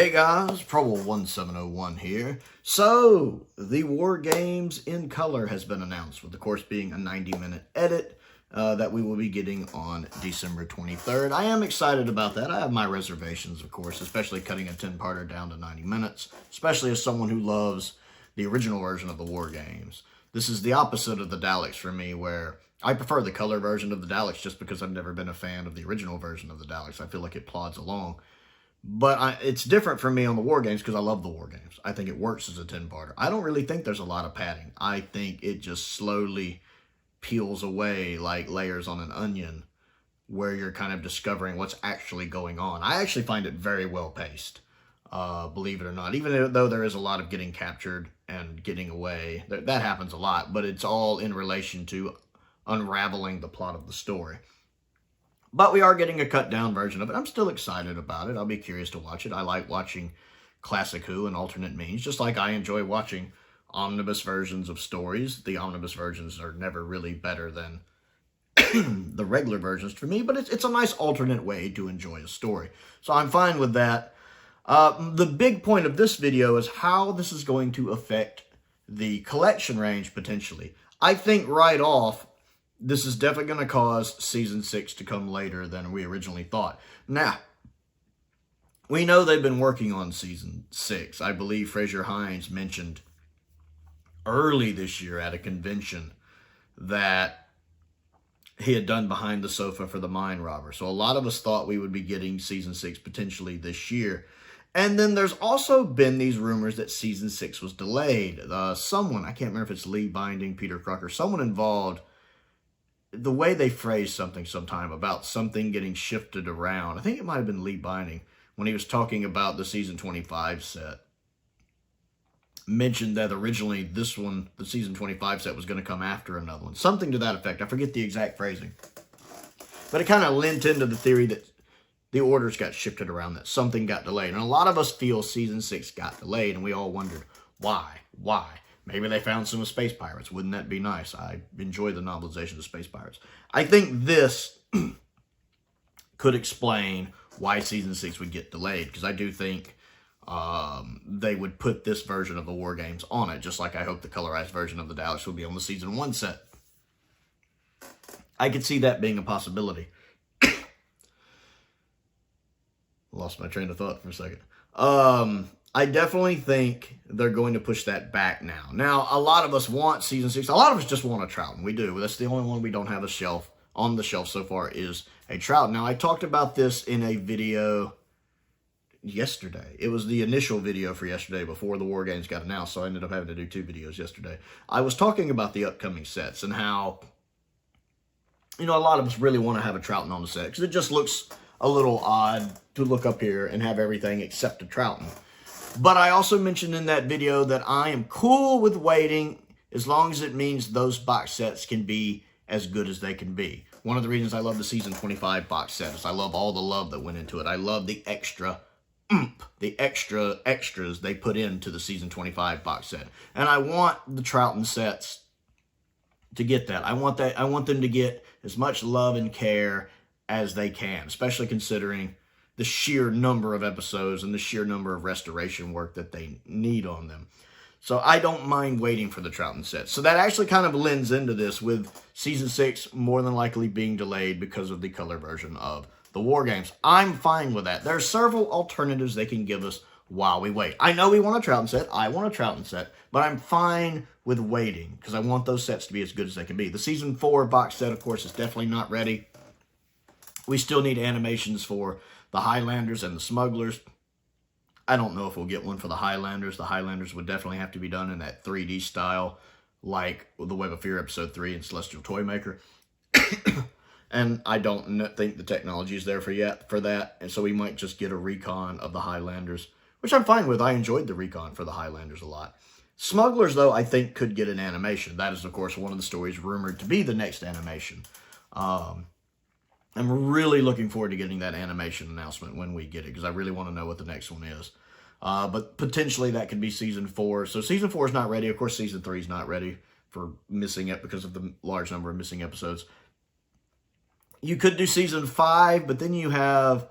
Hey guys, Prowl 1701 here. So, the War Games in color has been announced, with the course being a 90-minute edit that we will be getting on December 23rd. I am excited about that. I have my reservations, of course, especially cutting a 10-parter down to 90 minutes, especially as someone who loves the original version of the War Games. This is the opposite of the Daleks for me, where I prefer the color version of the Daleks just because I've never been a fan of the original version of the Daleks. I feel like it plods along. But it's different for me on the War Games because I love the War Games. I think it works as a 10-parter. I don't really think there's a lot of padding. I think it just slowly peels away like layers on an onion where you're kind of discovering what's actually going on. I actually find it very well paced, believe it or not. Even though there is a lot of getting captured and getting away. That happens a lot, but it's all in relation to unraveling the plot of the story. But we are getting a cut-down version of it. I'm still excited about it. I'll be curious to watch it. I like watching Classic Who and alternate means, just like I enjoy watching omnibus versions of stories. The omnibus versions are never really better than the regular versions for me, but it's a nice alternate way to enjoy a story. So I'm fine with that. The big point of this video is how this is going to affect the collection range, potentially. I think right off, this is definitely going to cause Season 6 to come later than we originally thought. Now, we know they've been working on Season 6. I believe Fraser Hines mentioned early this year at a convention that he had done Behind the Sofa for the Mind Robber. So a lot of us thought we would be getting Season 6 potentially this year. And then there's also been these rumors that Season 6 was delayed. Someone, I can't remember if it's Lee Binding, Peter Crocker, someone involved, the way they phrased something sometime about something getting shifted around, I think it might have been Lee Binding, when he was talking about the Season 25 set, mentioned that originally this one, the Season 25 set, was going to come after another one. Something to that effect. I forget the exact phrasing. But it kind of lent into the theory that the orders got shifted around, that something got delayed. And a lot of us feel Season 6 got delayed, and we all wondered, why? Why? Maybe they found some of Space Pirates. Wouldn't that be nice? I enjoy the novelization of Space Pirates. I think this could explain why Season 6 would get delayed, because I do think they would put this version of the War Games on it, just like I hope the colorized version of the Daleks will be on the Season 1 set. I could see that being a possibility. Lost my train of thought for a second. I definitely think they're going to push that back now. Now, a lot of us want Season 6. A lot of us just want a Troughton. We do. That's the only one we don't have on the shelf so far is a Troughton. Now, I talked about this in a video yesterday. It was the initial video for yesterday before the War Games got announced, so I ended up having to do 2 videos yesterday. I was talking about the upcoming sets and how, you know, a lot of us really want to have a Troughton on the set because it just looks a little odd to look up here and have everything except a Troughton. But I also mentioned in that video that I am cool with waiting as long as it means those box sets can be as good as they can be. One of the reasons I love the Season 25 box set is I love all the love that went into it. I love the extra extras they put into the Season 25 box set. And I want the Troughton sets to get that. I want them to get as much love and care as they can, especially considering the sheer number of episodes and the sheer number of restoration work that they need on them. So I don't mind waiting for the Troughton set. So that actually kind of lends into this, with Season 6 more than likely being delayed because of the color version of the War Games. I'm fine with that. There are several alternatives they can give us while we wait. I know we want a Troughton set. I want a Troughton set. But I'm fine with waiting because I want those sets to be as good as they can be. The Season 4 box set, of course, is definitely not ready. We still need animations for the Highlanders and the Smugglers. I don't know if we'll get one for the Highlanders. The Highlanders would definitely have to be done in that 3D style, like the Web of Fear Episode 3 and Celestial Toymaker. And I don't think the technology is there for that. And so we might just get a recon of the Highlanders, which I'm fine with. I enjoyed the recon for the Highlanders a lot. Smugglers, though, I think could get an animation. That is, of course, one of the stories rumored to be the next animation. I'm really looking forward to getting that animation announcement when we get it, because I really want to know what the next one is. But potentially that could be Season 4. So Season 4 is not ready. Of course, Season 3 is not ready for missing it because of the large number of missing episodes. You could do Season 5, but then you have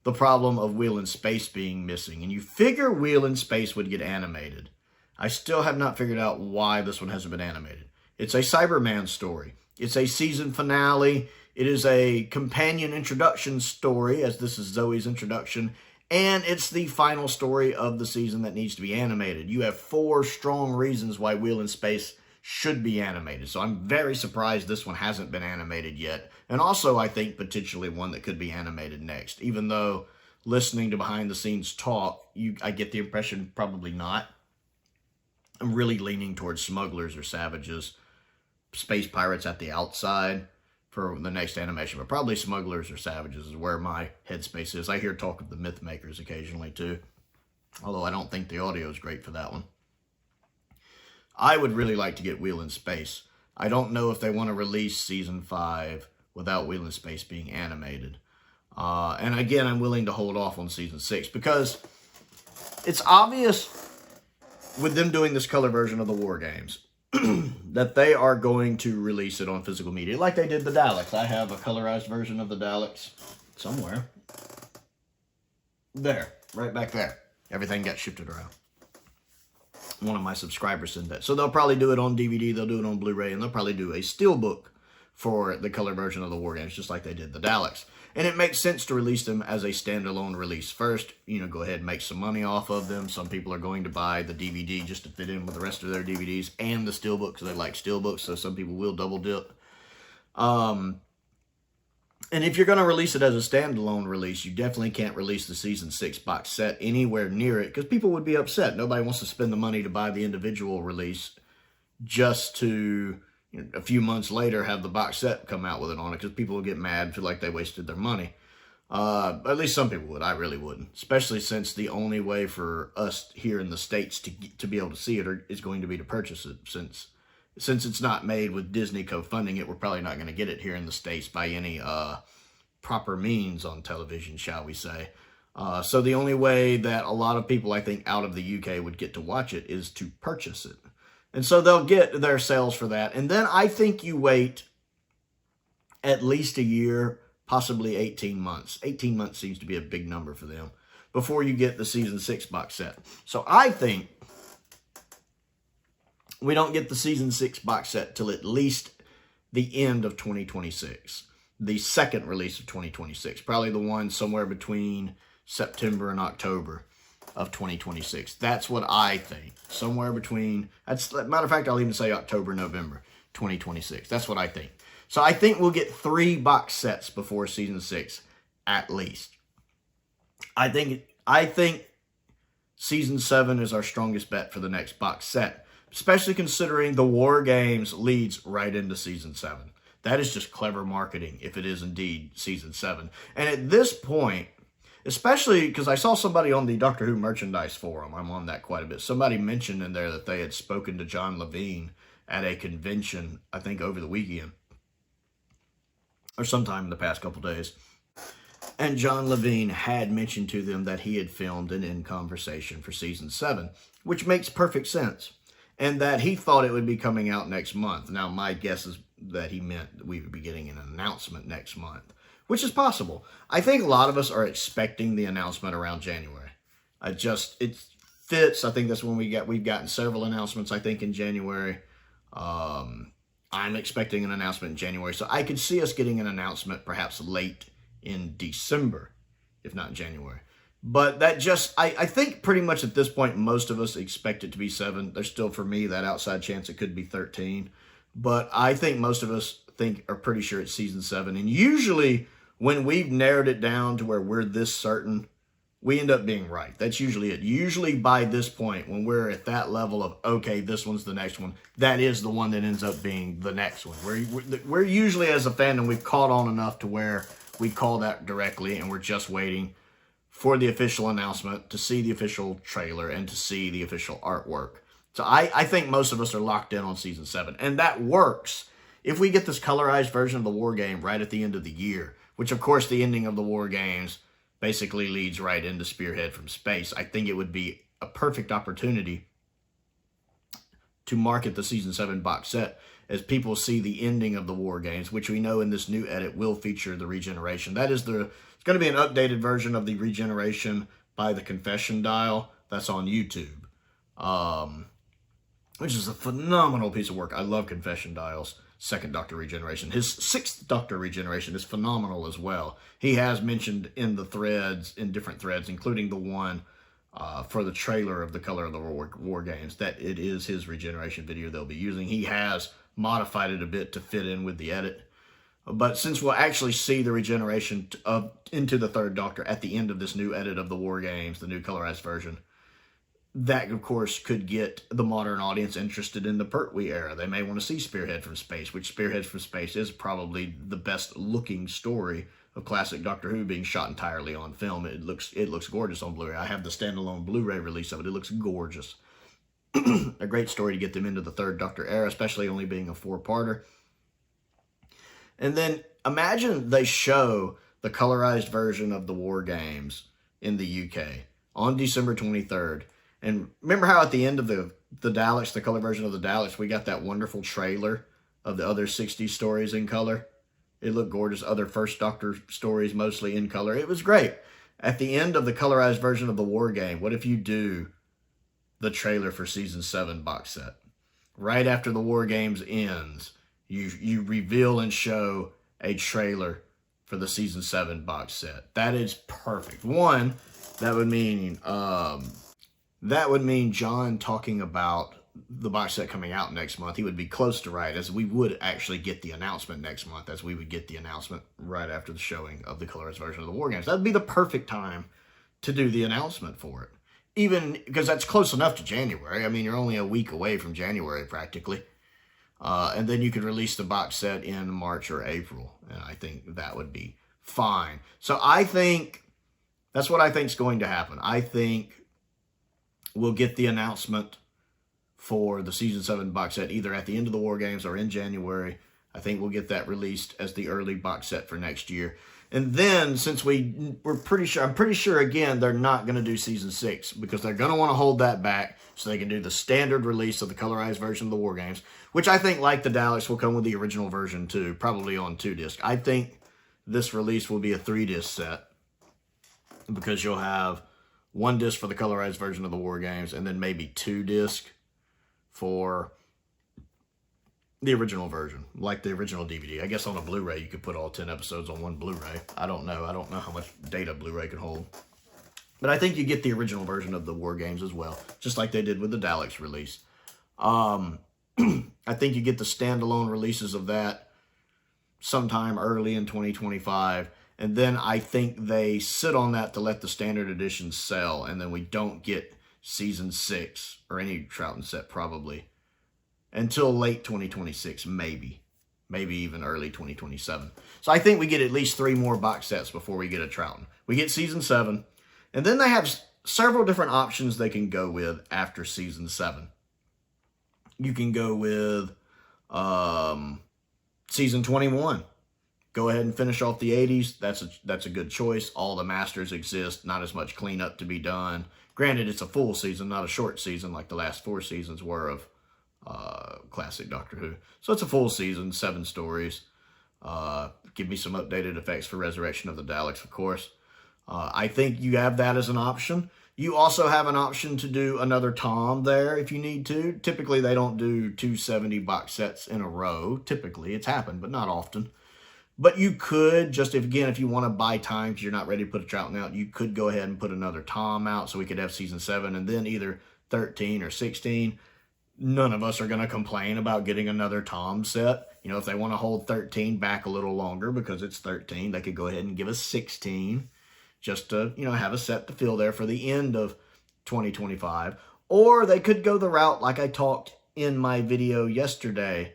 the problem of Wheel in Space being missing. And you figure Wheel in Space would get animated. I still have not figured out why this one hasn't been animated. It's a Cyberman story. It's a season finale. It is a companion introduction story, as this is Zoe's introduction. And it's the final story of the season that needs to be animated. You have 4 strong reasons why Wheel in Space should be animated. So I'm very surprised this one hasn't been animated yet. And also, I think, potentially one that could be animated next. Even though, listening to behind-the-scenes talk, I get the impression probably not. I'm really leaning towards Smugglers or Savages, Space Pirates at the outside for the next animation. But probably Smugglers or Savages is where my headspace is. I hear talk of the Myth Makers occasionally, too. Although I don't think the audio is great for that one. I would really like to get Wheel in Space. I don't know if they want to release Season 5 without Wheel in Space being animated. And again, I'm willing to hold off on Season 6 because it's obvious with them doing this color version of the War Games that they are going to release it on physical media like they did the Daleks. I have a colorized version of the Daleks somewhere. There, right back there. Everything got shifted around. One of my subscribers sent that. So they'll probably do it on DVD, they'll do it on Blu-ray, and they'll probably do a steelbook for the color version of the War Games, just like they did the Daleks. And it makes sense to release them as a standalone release first. You know, go ahead and make some money off of them. Some people are going to buy the DVD just to fit in with the rest of their DVDs and the steelbook because they like steelbooks, so some people will double dip. And if you're going to release it as a standalone release, you definitely can't release the Season 6 box set anywhere near it because people would be upset. Nobody wants to spend the money to buy the individual release just to, you know, a few months later have the box set come out with it on it because people will get mad, feel like they wasted their money. At least some people would. I really wouldn't. Especially since the only way for us here in the States to be able to see it is going to be to purchase it. Since it's not made with Disney co-funding it, we're probably not going to get it here in the States by any proper means on television, shall we say. So the only way that a lot of people, I think, out of the UK would get to watch it is to purchase it. And so they'll get their sales for that. And then I think you wait at least a year, possibly 18 months. 18 months seems to be a big number for them before you get the Season 6 box set. So I think we don't get the Season 6 box set till at least the end of 2026. The second release of 2026. Probably the one somewhere between September and October of 2026. That's what I think. Somewhere between, matter of fact, I'll even say October, November 2026. That's what I think. So I think we'll get 3 box sets before Season 6, at least. I think Season 7 is our strongest bet for the next box set, especially considering the War Games leads right into Season 7. That is just clever marketing if it is indeed Season 7. And at this point, especially because I saw somebody on the Doctor Who merchandise forum, I'm on that quite a bit, somebody mentioned in there that they had spoken to John Levine at a convention, I think over the weekend, or sometime in the past couple days. And John Levine had mentioned to them that he had filmed an In Conversation for Season 7, which makes perfect sense. And that he thought it would be coming out next month. Now, my guess is that he meant that we would be getting an announcement next month, which is possible. I think a lot of us are expecting the announcement around January. It fits. I think that's when we've gotten several announcements, I think, in January. I'm expecting an announcement in January. So I could see us getting an announcement perhaps late in December, if not January. But that I think pretty much at this point, most of us expect it to be 7. There's still, for me, that outside chance it could be 13. But I think most of us are pretty sure it's Season 7. And usually, when we've narrowed it down to where we're this certain, we end up being right. That's usually it. Usually by this point, when we're at that level of, okay, this one's the next one, that is the one that ends up being the next one. We're usually, as a fandom, we've caught on enough to where we call that directly, and we're just waiting for the official announcement, to see the official trailer, and to see the official artwork. So I think most of us are locked in on Season 7. And that works if we get this colorized version of the War Game right at the end of the year, which, of course, the ending of the War Games basically leads right into Spearhead from Space. I think it would be a perfect opportunity to market the Season 7 box set as people see the ending of the War Games, which we know in this new edit will feature the regeneration. That is it's going to be an updated version of the Regeneration by the Confession Dial that's on YouTube, which is a phenomenal piece of work. I love Confession Dial's second Doctor Regeneration. His sixth Doctor Regeneration is phenomenal as well. He has mentioned in the threads, in different threads, including the one for the trailer of the Color of the War Games, that it is his regeneration video they'll be using. He has modified it a bit to fit in with the edit. But since we'll actually see the regeneration into the third Doctor at the end of this new edit of the War Games, the new colorized version, that, of course, could get the modern audience interested in the Pertwee era. They may want to see Spearhead from Space, which Spearhead from Space is probably the best-looking story of classic Doctor Who being shot entirely on film. It looks gorgeous on Blu-ray. I have the standalone Blu-ray release of it. It looks gorgeous. A great story to get them into the third Doctor era, especially only being a 4-parter. And then imagine they show the colorized version of the War Games in the UK on December 23rd. And remember how at the end of the Daleks, the color version of the Daleks, we got that wonderful trailer of the other 60 stories in color? It looked gorgeous. Other First Doctor stories mostly in color. It was great. At the end of the colorized version of the War Game, what if you do the trailer for Season 7 box set? Right after the War Games ends, you reveal and show a trailer for the Season 7 box set. That is perfect. One, that would mean John talking about the box set coming out next month. He would be close to right, as we would actually get the announcement next month, as we would get the announcement right after the showing of the colorized version of the War Games. That would be the perfect time to do the announcement for it. Even because that's close enough to January. I mean, you're only a week away from January practically. And then you could release the box set in March or April. And I think that would be fine. So I think that's what I think is going to happen. I think we'll get the announcement for the Season 7 box set either at the end of the War Games or in January. I think we'll get that released as the early box set for next year. And then, since I'm pretty sure, again, they're not going to do Season 6 because they're going to want to hold that back so they can do the standard release of the colorized version of the War Games, which I think, like the Daleks, will come with the original version too, probably on 2 discs. I think this release will be a 3-disc set because you'll have 1 disc for the colorized version of the War Games and then maybe 2 discs for the original version, like the original DVD. I guess on a Blu-ray, you could put all 10 episodes on one Blu-ray. I don't know. I don't know how much data Blu-ray can hold. But I think you get the original version of the War Games as well, just like they did with the Daleks release. I think you get the standalone releases of that sometime early in 2025. And then I think they sit on that to let the standard edition sell. And then we don't get Season 6 or any Troughton set probably until late 2026, maybe even early 2027. So I think we get at least 3 more box sets before we get a Troughton. We get Season 7, and then they have several different options they can go with after Season 7. You can go with Season 21. Go ahead and finish off the 80s. That's a good choice. All the masters exist, not as much cleanup to be done. Granted, it's a full season, not a short season like the last 4 seasons were of classic Doctor Who. So it's a full season, 7 stories. Give me some updated effects for Resurrection of the Daleks, of course. I think you have that as an option. You also have an option to do another Tom there if you need to. Typically, they don't do 270 box sets in a row. Typically, it's happened, but not often. But you could, if you want to buy time because you're not ready to put a Troughton out, you could go ahead and put another Tom out so we could have Season 7 and then either 13 or 16. None of us are going to complain about getting another Tom set. You know, if they want to hold 13 back a little longer because it's 13, they could go ahead and give us 16 just to, have a set to fill there for the end of 2025. Or they could go the route like I talked in my video yesterday.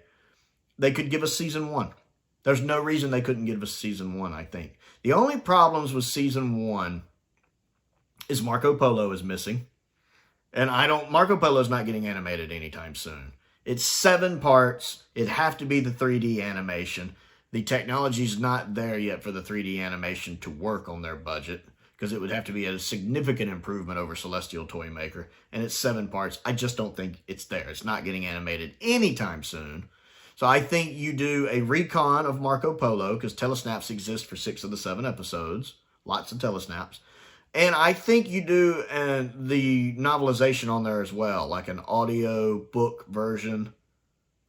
They could give us Season 1. There's no reason they couldn't give us Season 1, I think. The only problems with Season 1 is Marco Polo is missing. And Marco Polo's not getting animated anytime soon. It's 7 parts. It'd have to be the 3D animation. The technology's not there yet for the 3D animation to work on their budget because it would have to be a significant improvement over Celestial Toymaker. And it's 7 parts. I just don't think it's there. It's not getting animated anytime soon. So I think you do a recon of Marco Polo because telesnaps exist for 6 of the 7 episodes Lots of telesnaps. And I think you do the novelization on there as well, like an audio book version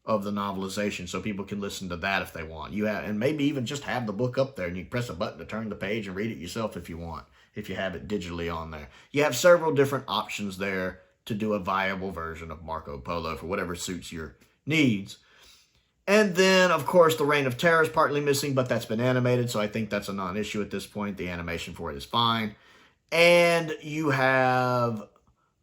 of the novelization, so people can listen to that if they want. And maybe even just have the book up there, and you can press a button to turn the page and read it yourself if you want, if you have it digitally on there. You have several different options there to do a viable version of Marco Polo for whatever suits your needs. And then, of course, the Reign of Terror is partly missing, but that's been animated, so I think that's a non-issue at this point. The animation for it is fine. And you have,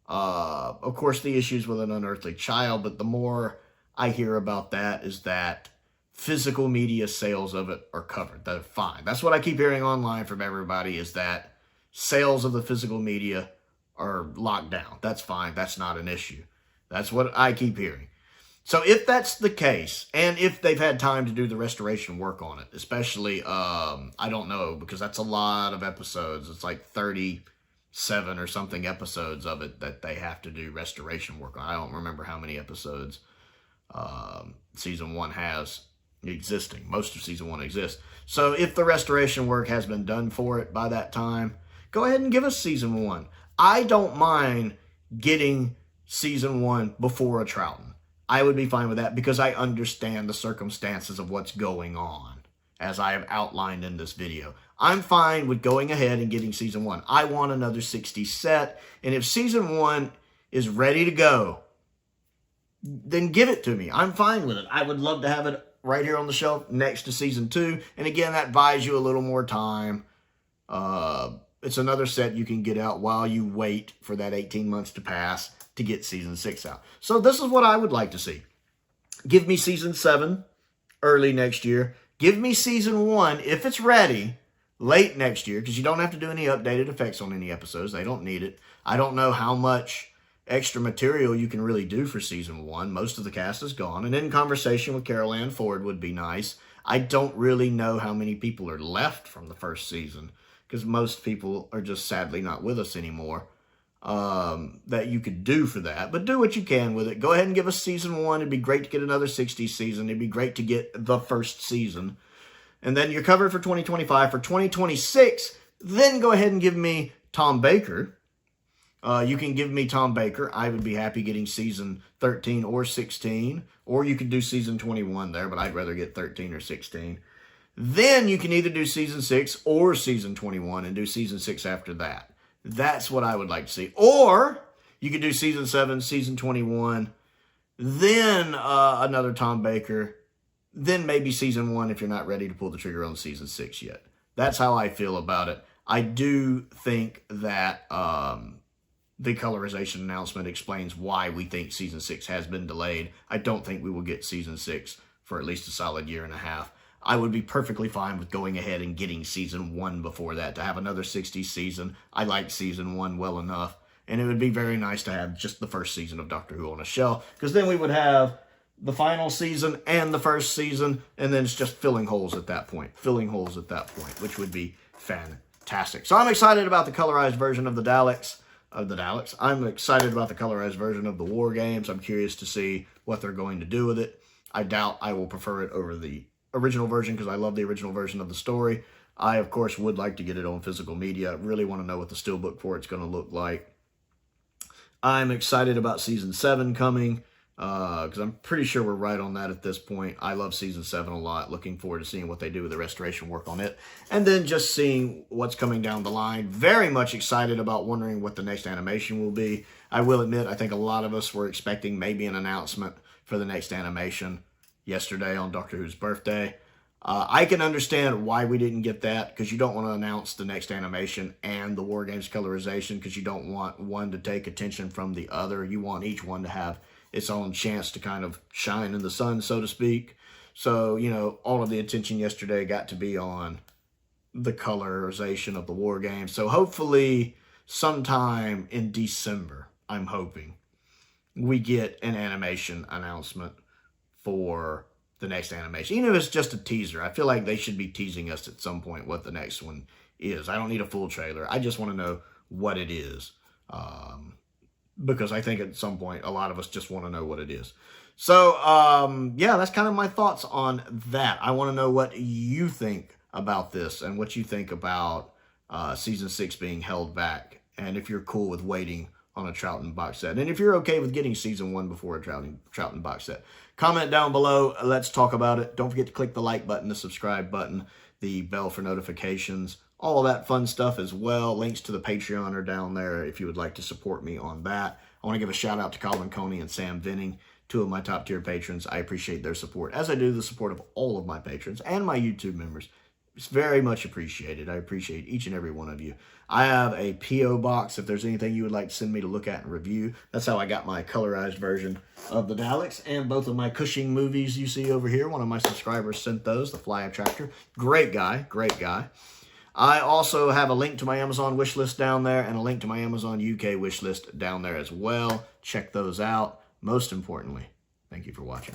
of course, the issues with an unearthly child, but the more I hear about that is that physical media sales of it are covered. They're fine. That's what I keep hearing online from everybody, is that sales of the physical media are locked down. That's fine. That's not an issue. That's what I keep hearing. So if that's the case, and if they've had time to do the restoration work on it, especially, I don't know, because that's a lot of episodes. It's like 37 or something episodes of it that they have to do restoration work on. I don't remember how many episodes Season 1 has existing. Most of Season 1 exists. So if the restoration work has been done for it by that time, go ahead and give us Season 1. I don't mind getting Season 1 before a Trouton. I would be fine with that because I understand the circumstances of what's going on, as I have outlined in this video. I'm fine with going ahead and getting Season 1. I want another 60 set, and if Season 1 is ready to go, then give it to me. I'm fine with it. I would love to have it right here on the shelf next to Season 2, and again, that buys you a little more time. It's another set you can get out while you wait for that 18 months to pass to get Season 6 out. So this is what I would like to see. Give me Season 7 early next year. Give me Season 1, if it's ready, late next year, because you don't have to do any updated effects on any episodes. They don't need it. I don't know how much extra material you can really do for Season 1. Most of the cast is gone. And in conversation with Carol Ann Ford would be nice. I don't really know how many people are left from the first season, because most people are just sadly not with us anymore. That you could do for that, but do what you can with it. Go ahead and give us Season 1. It'd be great to get another 60 season. It'd be great to get the first season. And then you're covered for 2025. For 2026, then go ahead and give me Tom Baker. You can give me Tom Baker. I would be happy getting Season 13 or 16, or you could do Season 21 there, but I'd rather get 13 or 16. Then you can either do Season 6 or Season 21 and do Season 6 after that. That's what I would like to see. Or you could do Season 7, Season 21, then another Tom Baker, then maybe Season 1 if you're not ready to pull the trigger on Season 6 yet. That's how I feel about it. I do think that the colorization announcement explains why we think Season 6 has been delayed. I don't think we will get Season 6 for at least a solid year and a half. I would be perfectly fine with going ahead and getting Season 1 before that, to have another 60 season. I like Season 1 well enough, and it would be very nice to have just the first season of Doctor Who on a shelf, because then we would have the final season and the first season, and then it's just filling holes at that point. Which would be fantastic. So I'm excited about the colorized version of the Daleks. I'm excited about the colorized version of the War Games. I'm curious to see what they're going to do with it. I doubt I will prefer it over the original version, because I love the original version of the story. I, of course, would like to get it on physical media. I really want to know what the steelbook for it's going to look like. I'm excited about Season 7 coming, because I'm pretty sure we're right on that at this point. I love Season 7 a lot. Looking forward to seeing what they do with the restoration work on it. And then just seeing what's coming down the line. Very much excited about wondering what the next animation will be. I will admit, I think a lot of us were expecting maybe an announcement for the next animation yesterday on Doctor Who's birthday. I can understand why we didn't get that, because you don't want to announce the next animation and the War Games colorization, because you don't want one to take attention from the other. You want each one to have its own chance to kind of shine in the sun, so to speak. So, you know, all of the attention yesterday got to be on the colorization of the War Games. So hopefully sometime in December, I'm hoping, we get an animation announcement for the next animation. Even if it's just a teaser, I feel like they should be teasing us at some point what the next one is. I don't need a full trailer. I just want to know what it is. Because I think at some point, a lot of us just want to know what it is. So, yeah, that's kind of my thoughts on that. I want to know what you think about this and what you think about Season 6 being held back, and if you're cool with waiting on a Trouton box set, and if you're okay with getting Season 1 before a Trouton box set. Comment down below. Let's talk about it. Don't forget to click the like button, the subscribe button, the bell for notifications, all of that fun stuff as well. Links to the Patreon are down there if you would like to support me on that. I want to give a shout out to Colin Coney and Sam Venning, 2 of my top tier patrons. I appreciate their support, as I do the support of all of my patrons and my YouTube members. It's very much appreciated. I appreciate each and every one of you. I have a P.O. box if there's anything you would like to send me to look at and review. That's how I got my colorized version of the Daleks and both of my Cushing movies you see over here. One of my subscribers sent those, the Flyattractor. Great guy, great guy. I also have a link to my Amazon wishlist down there and a link to my Amazon UK wishlist down there as well. Check those out. Most importantly, thank you for watching.